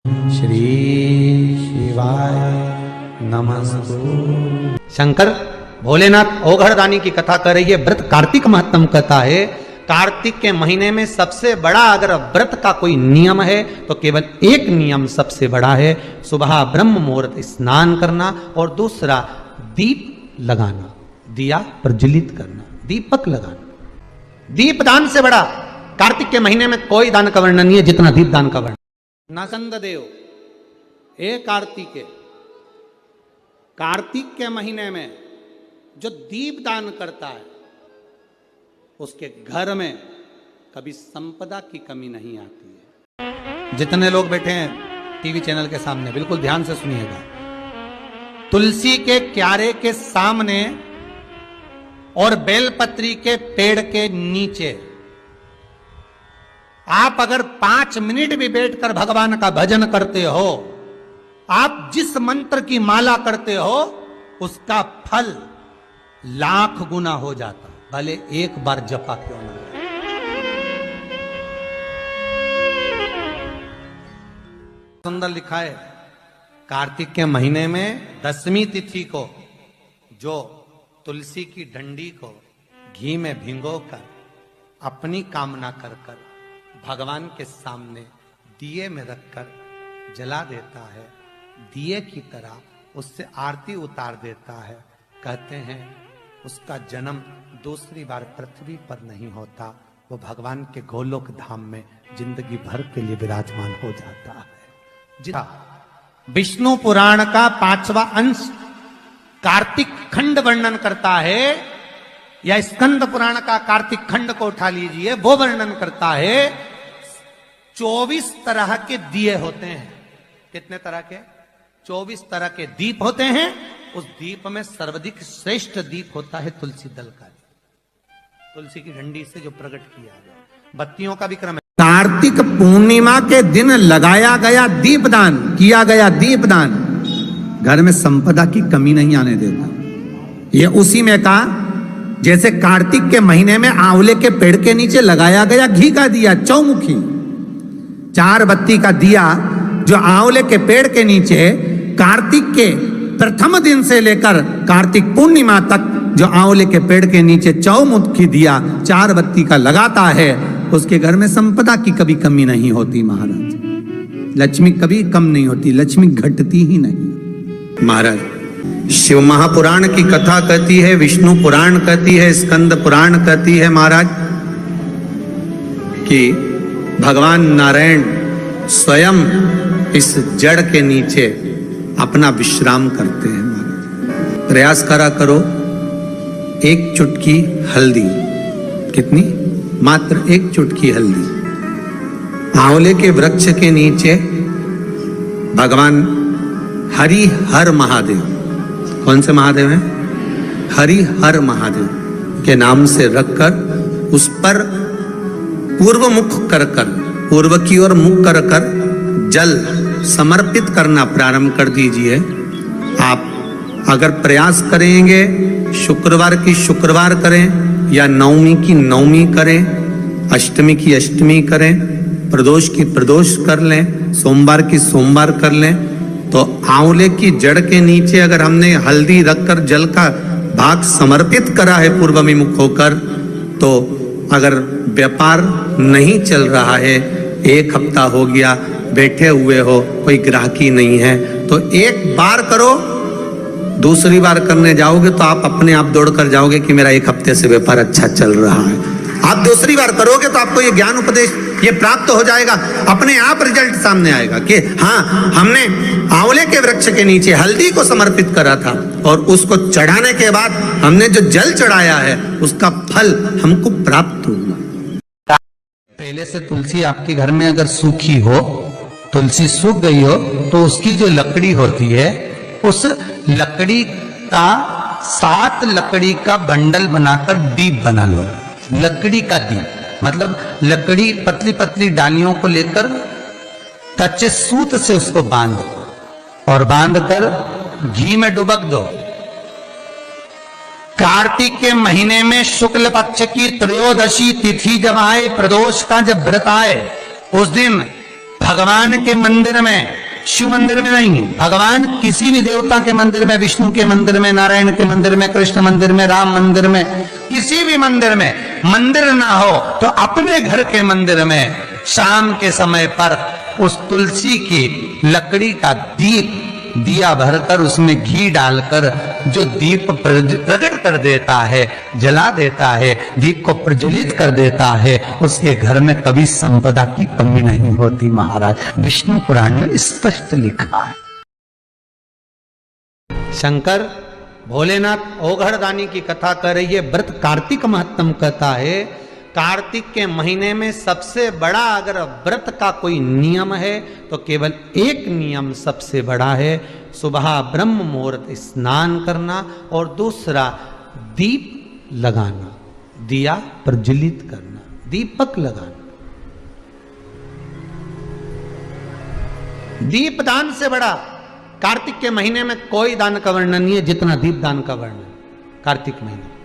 श्री शिवाय नमस्तु। शंकर भोलेनाथ ओघड़दानी की कथा कर रही है। व्रत कार्तिक महत्तम कथा है। कार्तिक के महीने में सबसे बड़ा अगर व्रत का कोई नियम है तो केवल एक नियम सबसे बड़ा है, सुबह ब्रह्म मुहूर्त स्नान करना और दूसरा दीप लगाना, दिया प्रज्वलित करना, दीपक लगाना। दीप दान से बड़ा कार्तिक के महीने में कोई दान का वर्णन नहीं है जितना दीप दान का वर्णन। नासंद देव हे कार्तिक के महीने में जो दीप दान करता है उसके घर में कभी संपदा की कमी नहीं आती है। जितने लोग बैठे हैं टीवी चैनल के सामने बिल्कुल ध्यान से सुनिएगा। तुलसी के क्यारे के सामने और बेलपत्री के पेड़ के नीचे आप अगर 5 मिनट भी बैठकर भगवान का भजन करते हो, आप जिस मंत्र की माला करते हो उसका फल लाख गुना हो जाता, भले एक बार जपा क्यों ना। सुंदर लिखा है, कार्तिक के महीने में 10वीं तिथि को जो तुलसी की डंडी को घी में भिगोकर अपनी कामना कर कर भगवान के सामने दिए में रखकर जला देता है, दिए की तरह उससे आरती उतार देता है, कहते हैं उसका जन्म दूसरी बार पृथ्वी पर नहीं होता, वो भगवान के गोलोक धाम में जिंदगी भर के लिए विराजमान हो जाता है। विष्णु पुराण का 5वां अंश कार्तिक खंड वर्णन करता है, या स्कंद पुराण का कार्तिक खंड को उठा लीजिए, वो वर्णन करता है 24 तरह के दिए होते हैं। कितने तरह के? 24 तरह के दीप होते हैं। उस दीप में सर्वाधिक श्रेष्ठ दीप होता है तुलसी दल का, तुलसी की डंडी से जो प्रकट किया गया। बत्तियों का भी क्रम है। कार्तिक पूर्णिमा के दिन लगाया गया दीपदान, किया गया दीपदान घर में संपदा की कमी नहीं आने देता। ये उसी में का जैसे कार्तिक के महीने में आंवले के पेड़ के नीचे लगाया गया घी का दिया, चौमुखी 4 बत्ती का दिया जो आंवले के पेड़ के नीचे कार्तिक के प्रथम दिन से लेकर कार्तिक पूर्णिमा तक जो आंवले के पेड़ के नीचे चौमुखी दिया 4 बत्ती का लगाता है, उसके घर में संपदा की कभी कमी नहीं होती महाराज। लक्ष्मी कभी कम नहीं होती, लक्ष्मी घटती ही नहीं महाराज। शिव महापुराण की कथा कहती है, विष्णु पुराण कहती है, स्कंद पुराण कहती है महाराज कि भगवान नारायण स्वयं इस जड़ के नीचे अपना विश्राम करते हैं महाराज। प्रयास करा करो, एक चुटकी हल्दी, कितनी? मात्र एक चुटकी हल्दी, आंवले के वृक्ष के नीचे भगवान हरि हर महादेव, कौन से महादेव हैं? हरि हर महादेव के नाम से रखकर उस पर पूर्व मुख कर कर, पूर्व की ओर मुख कर कर जल समर्पित करना प्रारंभ कर दीजिए। आप अगर प्रयास करेंगे शुक्रवार की शुक्रवार करें, या नवमी की नवमी करें, अष्टमी की अष्टमी करें, प्रदोष की प्रदोष कर लें, सोमवार की सोमवार कर लें, तो आंवले की जड़ के नीचे अगर हमने हल्दी रखकर जल का भाग समर्पित करा है पूर्वभिमुख होकर, तो अगर व्यापार नहीं चल रहा है, 1 हफ्ता हो गया बैठे हुए हो, कोई ग्राहकी नहीं है, तो एक बार करो, दूसरी बार करने जाओगे तो आप अपने आप दौड़ कर जाओगे कि मेरा 1 हफ्ते से व्यापार अच्छा चल रहा है। आप दूसरी बार करोगे तो आपको ये ज्ञान उपदेश ये प्राप्त हो जाएगा, अपने आप रिजल्ट सामने आएगा कि हाँ, हमने आंवले के वृक्ष के नीचे हल्दी को समर्पित करा था और उसको चढ़ाने के बाद हमने जो जल चढ़ाया है उसका फल हमको प्राप्त हुआ। पहले से तुलसी आपके घर में अगर सूखी हो, तुलसी सूख गई हो, तो उसकी जो लकड़ी होती है उस लकड़ी का 7 लकड़ी का बंडल बनाकर दीप बना लो। लकड़ी का दीप मतलब लकड़ी पतली पतली डालियों को लेकर कच्चे सूत से उसको बांध और बांधकर घी में डुबक दो। कार्तिक के महीने में शुक्ल पक्ष की त्रयोदशी तिथि जब आए, प्रदोष का जब व्रत आए, उस दिन भगवान के मंदिर में, शिव मंदिर में नहीं, भगवान किसी भी देवता के मंदिर में, विष्णु के मंदिर में, नारायण के मंदिर में, कृष्ण मंदिर में, राम मंदिर में, किसी भी मंदिर में मंदिर ना हो तो अपने घर के मंदिर में शाम के समय पर उस तुलसी की लकड़ी का दीप, दिया भरकर उसमें घी डालकर जो दीप प्रज्वलित कर देता है, जला देता है, दीप को प्रज्वलित कर देता है, उसके घर में कभी संपदा की कमी नहीं होती महाराज। विष्णु पुराण में स्पष्ट लिखा है। शंकर भोलेनाथ ओघड़दानी की कथा कर रही है। व्रत कार्तिक महत्तम कहता है, कार्तिक के महीने में सबसे बड़ा अगर व्रत का कोई नियम है तो केवल एक नियम सबसे बड़ा है, सुबह ब्रह्म मुहूर्त स्नान करना और दूसरा दीप लगाना, दिया प्रज्वलित करना, दीपक लगाना। दीप दान से बड़ा कार्तिक के महीने में कोई दान का वर्णन नहीं है जितना दीप दान का वर्णन कार्तिक महीने।